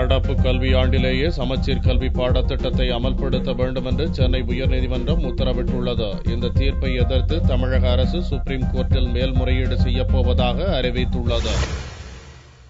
நடப்பு கல்வியாண்டிலேயே சமச்சீர் கல்வி பாடத்திட்டத்தை அமல்படுத்த வேண்டும் என்று சென்னை உயர்நீதிமன்றம் உத்தரவிட்டுள்ளது. இந்த தீர்ப்பை எதிர்த்து தமிழக அரசு சுப்ரீம் கோர்ட்டில் மேல்முறையீடு செய்யப்போவதாக அறிவித்துள்ளது.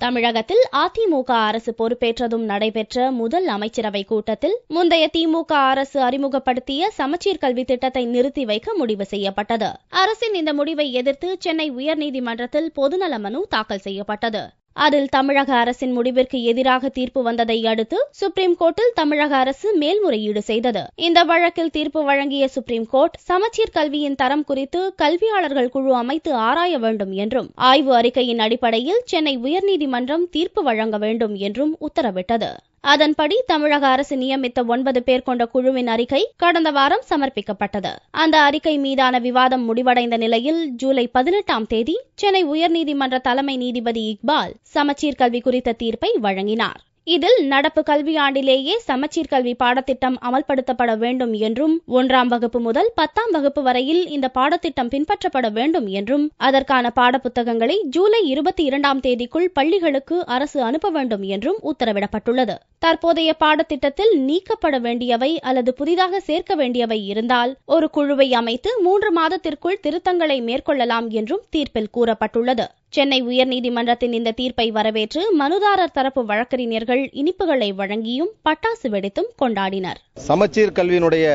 தமிழகத்தில் அதிமுக அரசு பொறுப்பேற்றதும் நடைபெற்ற முதல் அமைச்சரவை கூட்டத்தில் முந்தைய திமுக அரசு அறிமுகப்படுத்திய சமச்சீர் கல்வி திட்டத்தை நிறுத்தி வைக்க முடிவு செய்யப்பட்டது. அரசின் இந்த முடிவை எதிர்த்து சென்னை உயர்நீதிமன்றத்தில் பொதுநல மனு தாக்கல் செய்யப்பட்டது. அதில் தமிழக அரசின் முடிவிற்கு எதிராக தீர்ப்பு வந்ததை அடுத்து சுப்ரீம் கோர்ட்டில் தமிழக அரசு மேல்முறையீடு செய்தது. இந்த வழக்கில் தீர்ப்பு வழங்கிய சுப்ரீம் கோர்ட் சமச்சீர் கல்வியின் தரம் குறித்து கல்வியாளர்கள் குழு அமைத்து ஆராய வேண்டும் என்றும் ஆய்வு அறிக்கையின் அடிப்படையில் சென்னை உயர்நீதிமன்றம் தீர்ப்பு வழங்க வேண்டும் என்றும் உத்தரவிட்டது. அதன்படி தமிழக அரசு நியமித்த 9 பேர் கொண்ட குழுவின் அறிக்கை கடந்த வாரம் சமர்ப்பிக்கப்பட்டது. அந்த அறிக்கை மீதான விவாதம் முடிவடைந்த நிலையில் ஜூலை 18ஆம் தேதி சென்னை உயர்நீதிமன்ற தலைமை நீதிபதி இக்பால் சமச்சீர் கல்வி குறித்த தீர்ப்பை வழங்கினார். இதில் நடப்பு கல்வியாண்டிலேயே சமச்சீர் கல்வி பாடத்திட்டம் அமல்படுத்தப்பட வேண்டும் என்றும் 1ஆம் வகுப்பு முதல் 10ஆம் வகுப்பு வரையில் இந்த பாடத்திட்டம் பின்பற்றப்பட வேண்டும் என்றும் அதற்கான பாடப்புத்தகங்களை ஜூலை 22ஆம் தேதிக்குள் பள்ளிகளுக்கு அரசு அனுப்ப வேண்டும் என்றும் உத்தரவிடப்பட்டுள்ளது. தற்போதைய பாடத்திட்டத்தில் நீக்கப்பட வேண்டியவை அல்லது புதிதாக சேர்க்க வேண்டியவை இருந்தால் ஒரு குழுவை அமைத்து 3 மாதத்திற்குள் திருத்தங்களை மேற்கொள்ளலாம் என்றும் தீர்ப்பில் கூறப்பட்டுள்ளது. சென்னை உயர்நீதிமன்றத்தின் இந்த தீர்ப்பை வரவேற்று மனுதாரர் தரப்பு வழக்கறிஞர்கள் இனிப்புகளை வழங்கியும் பட்டாசு வெடித்தும் கொண்டாடினர். சமச்சீர் கல்வியினுடைய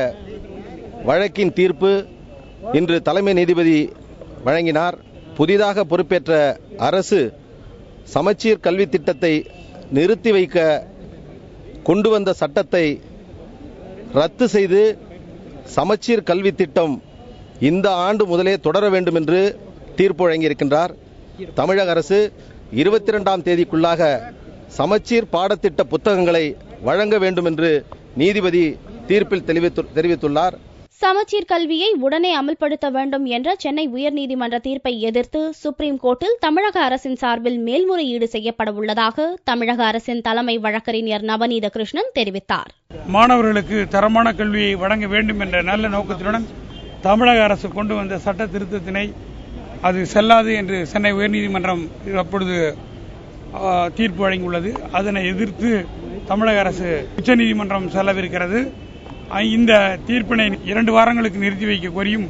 வழக்கின் தீர்ப்பு இன்று தலைமை நீதிபதி வழங்கினார். புதிதாக பொறுப்பேற்ற அரசு சமச்சீர் கல்வி திட்டத்தை நிறுத்தி வைக்க கொண்டு வந்த சட்டத்தை ரத்து செய்து சமச்சீர் கல்வி திட்டம் இந்த ஆண்டு முதலே தொடர வேண்டும் என்று தீர்ப்பு வழங்கியிருக்கின்றார். தமிழக அரசு 22ஆம் தேதிக்குள்ளாக சமச்சீர் பாடத்திட்ட புத்தகங்களை வழங்க வேண்டும் என்று நீதிபதி தீர்ப்பில் தெரிவித்துள்ளார். சமச்சீர் கல்வியை உடனே அமல்படுத்த வேண்டும் என்ற சென்னை உயர்நீதிமன்ற தீர்ப்பை எதிர்த்து சுப்ரீம் கோர்ட்டில் தமிழக அரசின் சார்பில் மேல்முறையீடு செய்யப்பட உள்ளதாக தமிழக அரசின் தலைமை வழக்கறிஞர் நவநீத கிருஷ்ணன் தெரிவித்தார். மாணவர்களுக்கு தரமான கல்வியை வழங்க வேண்டும் என்ற நல்ல நோக்கத்துடன் தமிழக அரசு கொண்டு வந்த சட்ட திருத்தத்தினை அது செல்லாது என்று சென்னை உயர்நீதிமன்றம் அப்பொழுது தீர்ப்பு வழங்கியுள்ளது. அதனை எதிர்த்து தமிழக அரசு உச்சநீதிமன்றம் செல்லவிருக்கிறது. இந்த தீர்ப்பினை 2 வாரங்களுக்கு நிறுத்தி வைக்க கோரியும்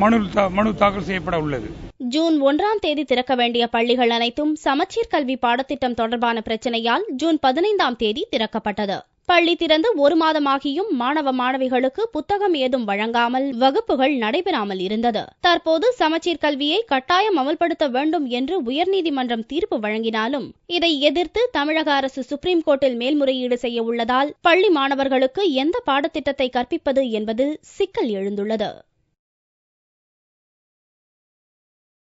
மனு தாக்கல் செய்யப்பட உள்ளது. ஜூன் 1ஆம் தேதி திறக்க வேண்டிய பள்ளிகள் அனைத்தும் சமச்சீர் கல்வி பாடத்திட்டம் தொடர்பான பிரச்சினையால் ஜூன் 15ஆம் தேதி திறக்கப்பட்டது. பள்ளி திறந்து 1 மாதமாகியும் மாணவ மாணவிகளுக்கு புத்தகம் ஏதும் வழங்காமல் வகுப்புகள் நடைபெறாமல் இருந்தது. தற்போது சமச்சீர் கல்வியை கட்டாயம் அமல்படுத்த வேண்டும் என்று உயர்நீதிமன்றம் தீர்ப்பு வழங்கினாலும் இதை எதிர்த்து தமிழக அரசு சுப்ரீம் கோர்ட்டில் மேல்முறையீடு செய்ய உள்ளதால் பள்ளி மாணவர்களுக்கு எந்த பாடத்திட்டத்தை கற்பிப்பது என்பதில் சிக்கல் எழுந்துள்ளது.